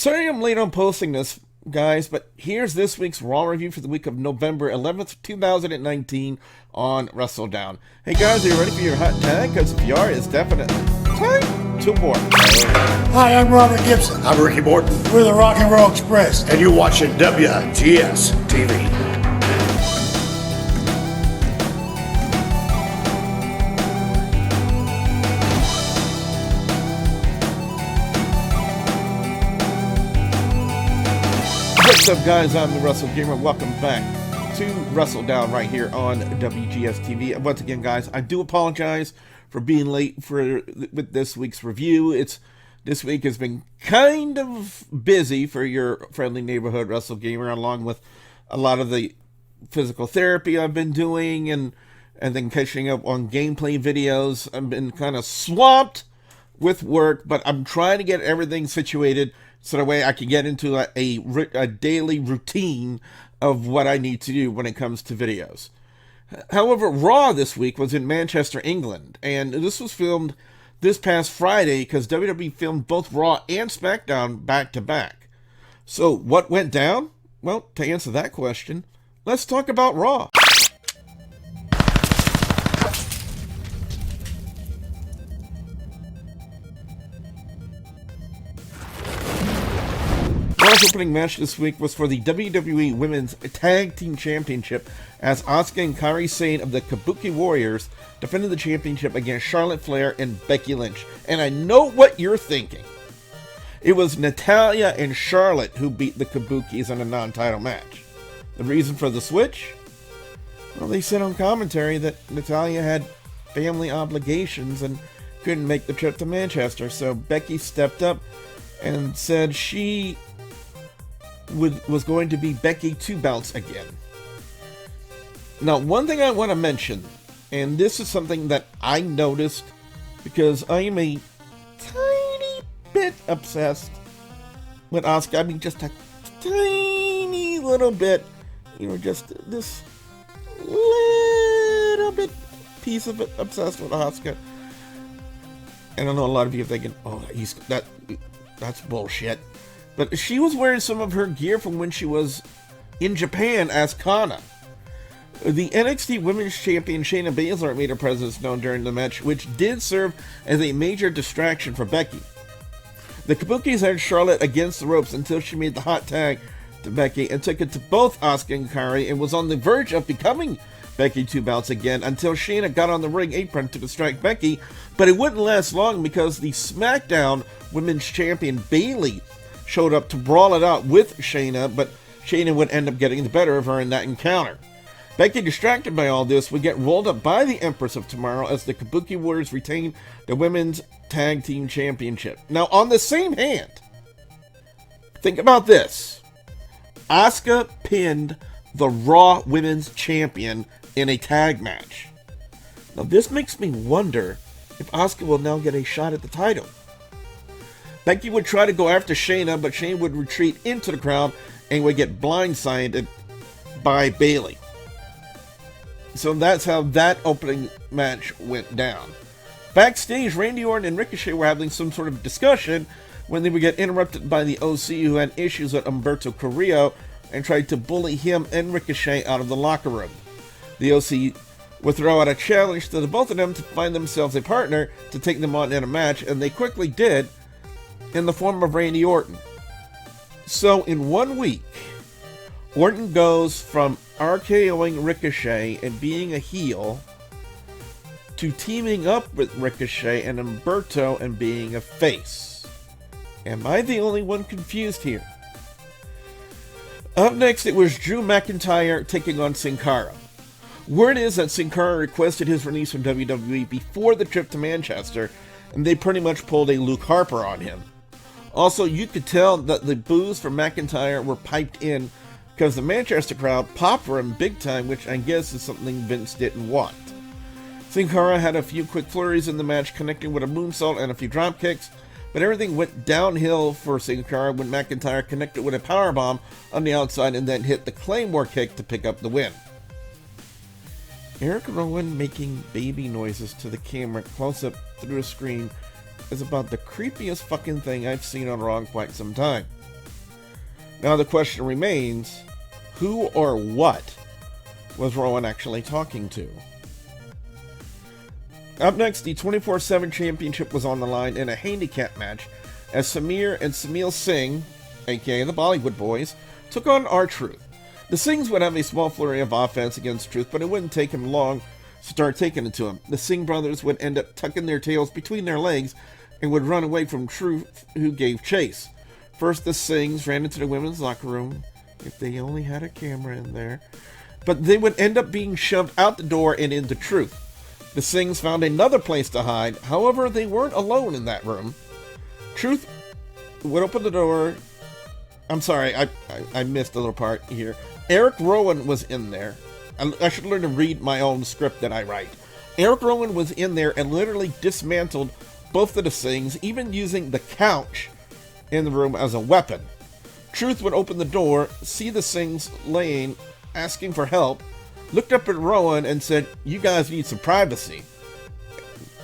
Sorry I'm late on posting this, guys, but here's this week's Raw review for the week of November 11th, 2019 on WrestleDOWN. Hey guys, are you ready for your hot tag? Because if you are, it's definitely time to work. Hi, I'm Robert Gibson. I'm Ricky Morton. We're the Rock and Roll Express. And you're watching WGS-TV. What's up, guys? I'm the Wrestle Gamer. Welcome back to WrestleDOWN right here on WGS-TV. And once again, guys, I do apologize for being late with this week's review. This week has been kind of busy for your friendly neighborhood Wrestle Gamer, along with a lot of the physical therapy I've been doing and then catching up on gameplay videos. I've been kind of swamped with work, but I'm trying to get everything situated so that way I can get into a daily routine of what I need to do when it comes to videos. However, Raw this week was in Manchester, England, and this was filmed this past Friday because WWE filmed both Raw and SmackDown back to back. So what went down? Well, to answer that question, let's talk about Raw. Raw's opening match this week was for the WWE Women's Tag Team Championship as Asuka and Kairi Sane of the Kabuki Warriors defended the championship against Charlotte Flair and Becky Lynch. And I know what you're thinking. It was Natalya and Charlotte who beat the Kabukis in a non-title match. The reason for the switch? Well, they said on commentary that Natalya had family obligations and couldn't make the trip to Manchester, so Becky stepped up and said she was going to be Becky 2 belts again. Now, one thing I want to mention, and this is something that I noticed because I am a tiny bit obsessed with Asuka. I mean, just a tiny little bit, just this little bit piece of it obsessed with Asuka. And I know a lot of you are thinking, oh, that's bullshit. But she was wearing some of her gear from when she was in Japan as Cara. The NXT Women's Champion Shayna Baszler made her presence known during the match, which did serve as a major distraction for Becky. The Kabukis had Charlotte against the ropes until she made the hot tag to Becky and took it to both Asuka and Kairi and was on the verge of becoming Becky 2 belts again until Shayna got on the ring apron to distract Becky, but it wouldn't last long because the SmackDown Women's Champion Bayley showed up to brawl it out with Shayna, but Shayna would end up getting the better of her in that encounter. Becky, distracted by all this, would get rolled up by the Empress of Tomorrow as the Kabuki Warriors retain the Women's Tag Team Championship. Now, on the same hand, think about this. Asuka pinned the Raw Women's Champion in a tag match. Now, this makes me wonder if Asuka will now get a shot at the title. Becky would try to go after Shayna, but Shayna would retreat into the crowd and would get blindsided by Bayley. So that's how that opening match went down. Backstage, Randy Orton and Ricochet were having some sort of discussion when they would get interrupted by the OC, who had issues with Humberto Carrillo and tried to bully him and Ricochet out of the locker room. The OC would throw out a challenge to the both of them to find themselves a partner to take them on in a match, and they quickly did, in the form of Randy Orton. So in 1 week, Orton goes from RKOing Ricochet and being a heel to teaming up with Ricochet and Humberto and being a face. Am I the only one confused here? Up next, it was Drew McIntyre taking on Sin Cara. Word is that Sin Cara requested his release from WWE before the trip to Manchester, and they pretty much pulled a Luke Harper on him. Also, you could tell that the boos for McIntyre were piped in because the Manchester crowd popped for him big time, which I guess is something Vince didn't want. Sin Cara had a few quick flurries in the match, connecting with a moonsault and a few drop kicks, but everything went downhill for Sin Cara when McIntyre connected with a powerbomb on the outside and then hit the Claymore kick to pick up the win. Eric Rowan making baby noises to the camera close up through a screen is about the creepiest fucking thing I've seen on Raw in quite some time. Now the question remains, who or what was Rowan actually talking to? Up next, the 24/7 championship was on the line in a handicap match as Samir and Samil Singh, aka the Bollywood Boys, took on R-Truth. The Singhs would have a small flurry of offense against Truth, but it wouldn't take him long to start taking it to him. The Singh brothers would end up tucking their tails between their legs and would run away from Truth, who gave chase. First, the Singhs ran into the women's locker room, if they only had a camera in there, but they would end up being shoved out the door and into Truth. The Singhs found another place to hide, however, they weren't alone in that room. Truth would open the door. I'm sorry, I missed a little part here. Eric Rowan was in there. I should learn to read my own script that I write. Eric Rowan was in there and literally dismantled both of the Singhs, even using the couch in the room as a weapon. Truth would open the door, see the Singhs laying, asking for help, looked up at Rowan and said, "You guys need some privacy.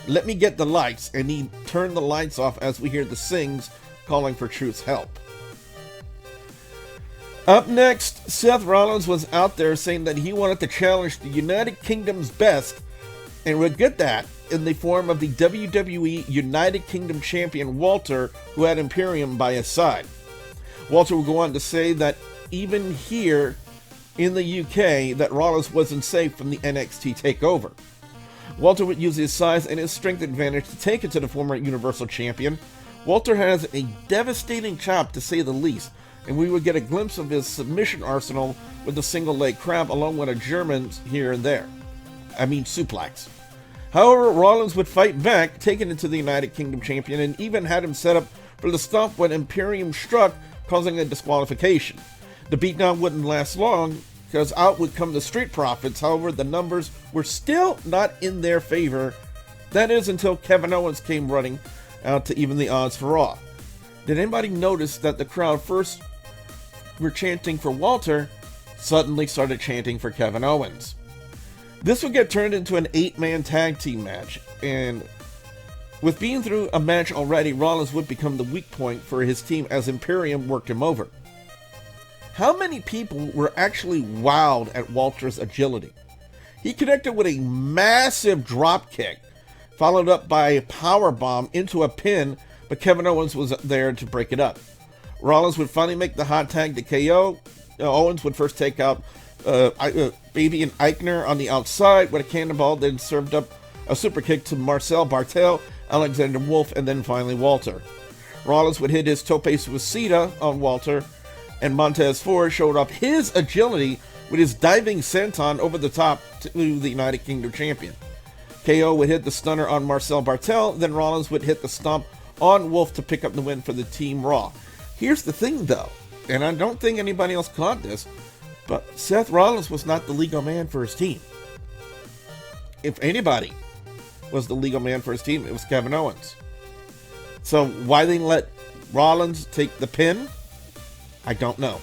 Let me get the lights," and he turned the lights off as we hear the Singhs calling for Truth's help. Up next, Seth Rollins was out there saying that he wanted to challenge the United Kingdom's best, and would get that in the form of the WWE United Kingdom champion Walter, who had Imperium by his side. Walter would go on to say that even here in the UK, that Rollins wasn't safe from the NXT takeover. Walter would use his size and his strength advantage to take it to the former Universal Champion. Walter has a devastating chop, to say the least, and we would get a glimpse of his submission arsenal with a single leg crab along with a German here and there. Suplex. However, Rollins would fight back, taking it to the United Kingdom champion, and even had him set up for the stomp when Imperium struck, causing a disqualification. The beatdown wouldn't last long, because out would come the Street Profits. However, the numbers were still not in their favor. That is, until Kevin Owens came running out to even the odds for Raw. Did anybody notice that the crowd first were chanting for Walter, suddenly started chanting for Kevin Owens? This would get turned into an 8-man tag team match, and with being through a match already, Rollins would become the weak point for his team as Imperium worked him over. How many people were actually wowed at Walter's agility? He connected with a massive drop kick, followed up by a power bomb into a pin, but Kevin Owens was there to break it up. Rollins would finally make the hot tag to KO. Owens would first take out Baby and Eichner on the outside with a cannonball, then served up a super kick to Marcel Bartel, Alexander Wolf, and then finally Walter. Rollins would hit his tope suicida on Walter, and Montez Ford showed off his agility with his diving senton over the top to the United Kingdom champion. KO would hit the stunner on Marcel Bartel, then Rollins would hit the stomp on Wolf to pick up the win for the Team Raw. Here's the thing though, and I don't think anybody else caught this, but Seth Rollins was not the legal man for his team. If anybody was the legal man for his team, it was Kevin Owens. So why they let Rollins take the pin, I don't know.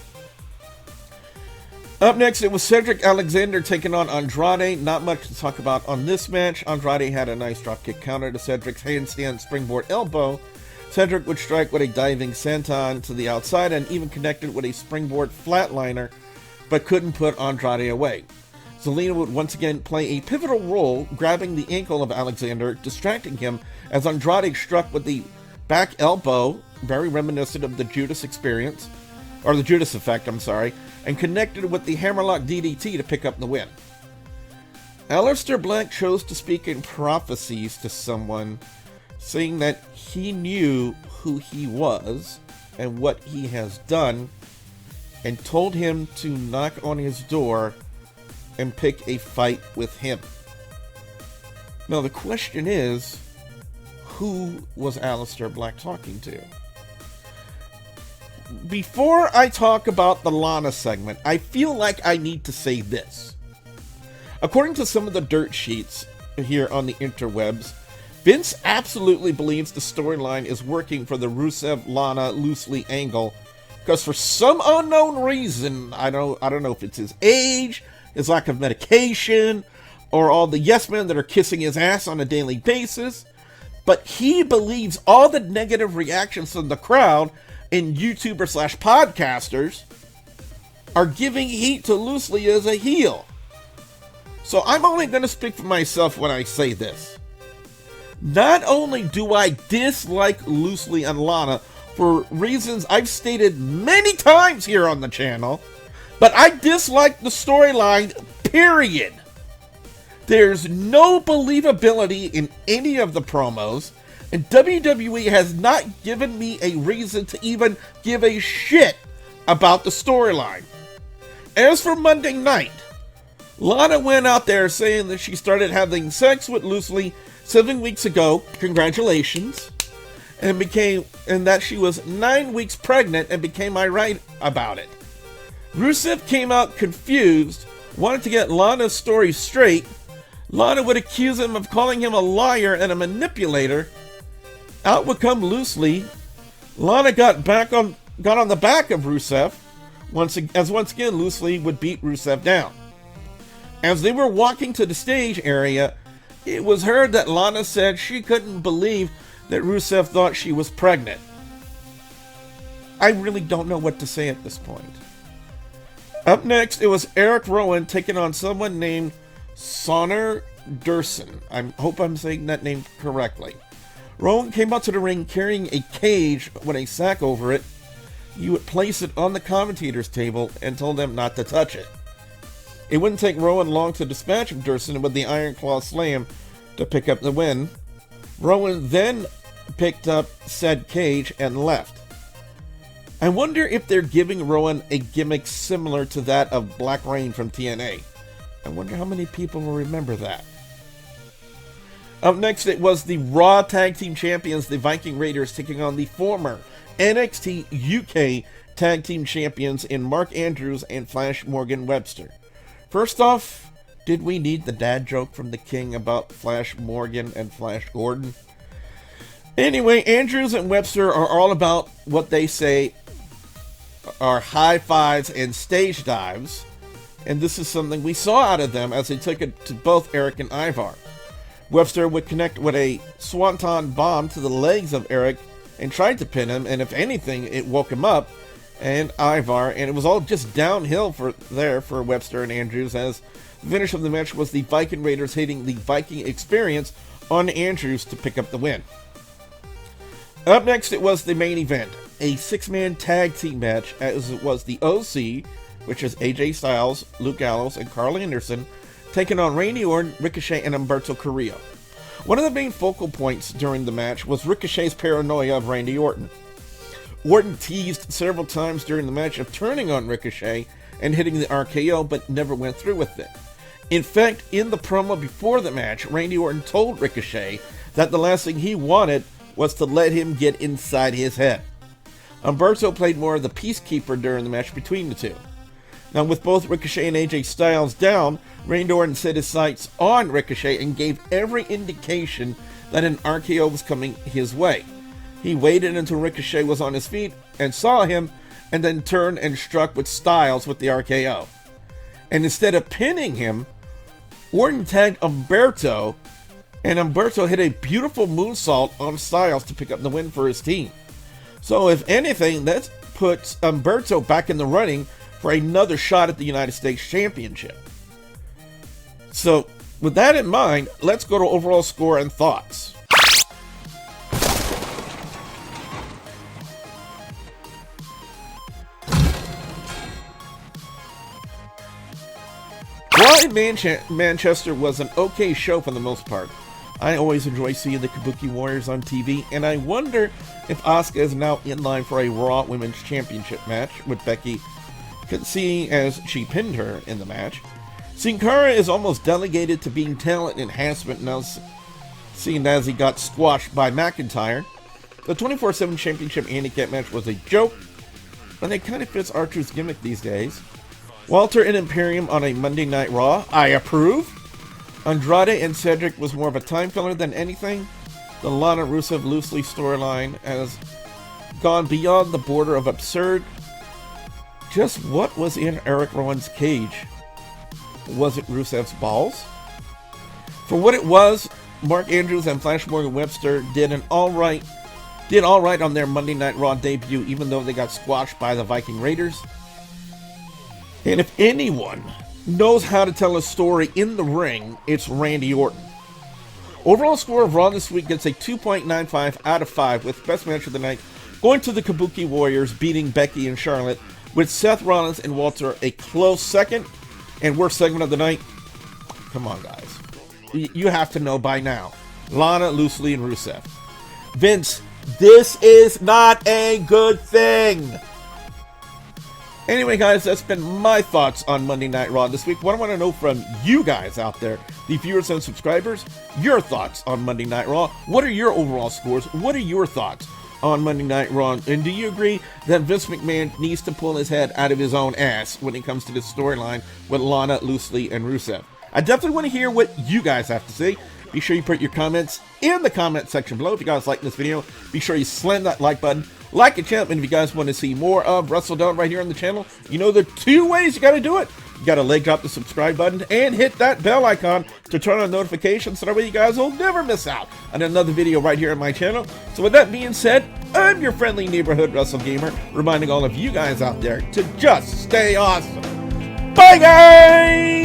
Up next, it was Cedric Alexander taking on Andrade. Not much to talk about on this match. Andrade had a nice dropkick counter to Cedric's handstand springboard elbow. Cedric would strike with a diving senton to the outside and even connected with a springboard flatliner, but couldn't put Andrade away. Zelina would once again play a pivotal role, grabbing the ankle of Alexander, distracting him as Andrade struck with the back elbow, very reminiscent of the Judas experience, or the Judas effect, and connected with the hammerlock DDT to pick up the win. Aleister Black chose to speak in prophecies to someone, saying that he knew who he was and what he has done, and told him to knock on his door and pick a fight with him. Now the question is, who was Aleister Black talking to? Before I talk about the Lana segment, I feel like I need to say this. According to some of the dirt sheets here on the interwebs, Vince absolutely believes the storyline is working for the Rusev-Lana loosely angle, because for some unknown reason, I don't know if it's his age, his lack of medication, or all the yes men that are kissing his ass on a daily basis, but he believes all the negative reactions from the crowd and YouTuber slash podcasters are giving heat to Loosely as a heel. So I'm only going to speak for myself when I say this. Not only do I dislike Loosely and Lana for reasons I've stated many times here on the channel, but I dislike the storyline, period. There's no believability in any of the promos, and WWE has not given me a reason to even give a shit about the storyline. As for Monday night, Lana went out there saying that she started having sex with Loosely 7 weeks ago, congratulations, and that she was 9 weeks pregnant and became irate about it. Rusev came out confused, wanted to get Lana's story straight. Lana would accuse him of calling him a liar and a manipulator. Out would come Loosely. Lana got on the back of Rusev, once again Loosely would beat Rusev down. As they were walking to the stage area, it was heard that Lana said she couldn't believe that Rusev thought she was pregnant. I really don't know what to say at this point. Up next, it was Eric Rowan taking on someone named Sonner Durson. I hope I'm saying that name correctly. Rowan came out to the ring carrying a cage with a sack over it. You would place it on the commentator's table and told them not to touch it. It wouldn't take Rowan long to dispatch of Durson with the Iron Claw Slam to pick up the win. Rowan then picked up said cage and left. I wonder if they're giving Rowan a gimmick similar to that of Black Reign from TNA. I wonder how many people will remember that. Up next, it was the Raw Tag Team Champions, the Viking Raiders, taking on the former NXT UK Tag Team Champions in Mark Andrews and Flash Morgan Webster. First off, did we need the dad joke from the King about Flash Morgan and Flash Gordon? Anyway, Andrews and Webster are all about what they say are high fives and stage dives, and this is something we saw out of them as they took it to both Eric and Ivar. Webster would connect with a swanton bomb to the legs of Eric and tried to pin him, and if anything, it woke him up, and Ivar, and it was all just downhill for Webster and Andrews, as the finish of the match was the Viking Raiders hitting the Viking Experience on Andrews to pick up the win. Up next, it was the main event, a 6-man tag team match, as it was the OC, which is AJ Styles, Luke Gallows, and Carl Anderson, taking on Randy Orton, Ricochet, and Humberto Carrillo. One of the main focal points during the match was Ricochet's paranoia of Randy Orton. Orton teased several times during the match of turning on Ricochet and hitting the RKO, but never went through with it. In fact, in the promo before the match, Randy Orton told Ricochet that the last thing he wanted was to let him get inside his head. Humberto played more of the peacekeeper during the match between the two. Now, with both Ricochet and AJ Styles down, Randy Orton set his sights on Ricochet and gave every indication that an RKO was coming his way. He waited until Ricochet was on his feet and saw him, and then turned and struck with Styles with the RKO. And instead of pinning him, Orton tagged Humberto, and Humberto hit a beautiful moonsault on Styles to pick up the win for his team. So if anything, that puts Humberto back in the running for another shot at the United States Championship. So with that in mind, let's go to overall score and thoughts. Raw in Manchester was an okay show for the most part. I always enjoy seeing the Kabuki Warriors on TV, and I wonder if Asuka is now in line for a Raw Women's Championship match with Becky, seeing as she pinned her in the match. Seeing Cara is almost delegated to being talent enhancement now, seeing as he got squashed by McIntyre. The 24/7 Championship handicap match was a joke, but it kind of fits R-Truth's gimmick these days. Walter and Imperium on a Monday Night Raw, I approve. Andrade and Cedric was more of a time filler than anything. The Lana Rusev Loosely storyline has gone beyond the border of absurd. Just what was in Eric Rowan's cage? Was it Rusev's balls? For what it was, Mark Andrews and Flash Morgan Webster did an alright did all right on their Monday Night Raw debut, even though they got squashed by the Viking Raiders. And if anyone knows how to tell a story in the ring, it's Randy Orton. Overall score of Raw this week gets a 2.95 out of 5, with best match of the night going to the Kabuki Warriors beating Becky and Charlotte, with Seth Rollins and Walter a close second. And worst segment of the night, come on guys, you have to know by now, Lana, Loosely, and Rusev. Vince, this is not a good thing. Anyway, guys, that's been my thoughts on Monday Night Raw this week. What I want to know from you guys out there, the viewers and subscribers, your thoughts on Monday Night Raw. What are your overall scores? What are your thoughts on Monday Night Raw? And do you agree that Vince McMahon needs to pull his head out of his own ass when it comes to this storyline with Lana, Loosely, and Rusev? I definitely want to hear what you guys have to say. Be sure you put your comments in the comment section below. If you guys like this video, be sure you slam that like button. Like the channel, and if you guys want to see more of WrestleDOWN right here on the channel, you know the 2 ways you got to do it. You got to leg drop the subscribe button and hit that bell icon to turn on notifications so that way you guys will never miss out on another video right here on my channel. So with that being said, I'm your friendly neighborhood Wrestle Gamer, reminding all of you guys out there to just stay awesome. Bye, guys!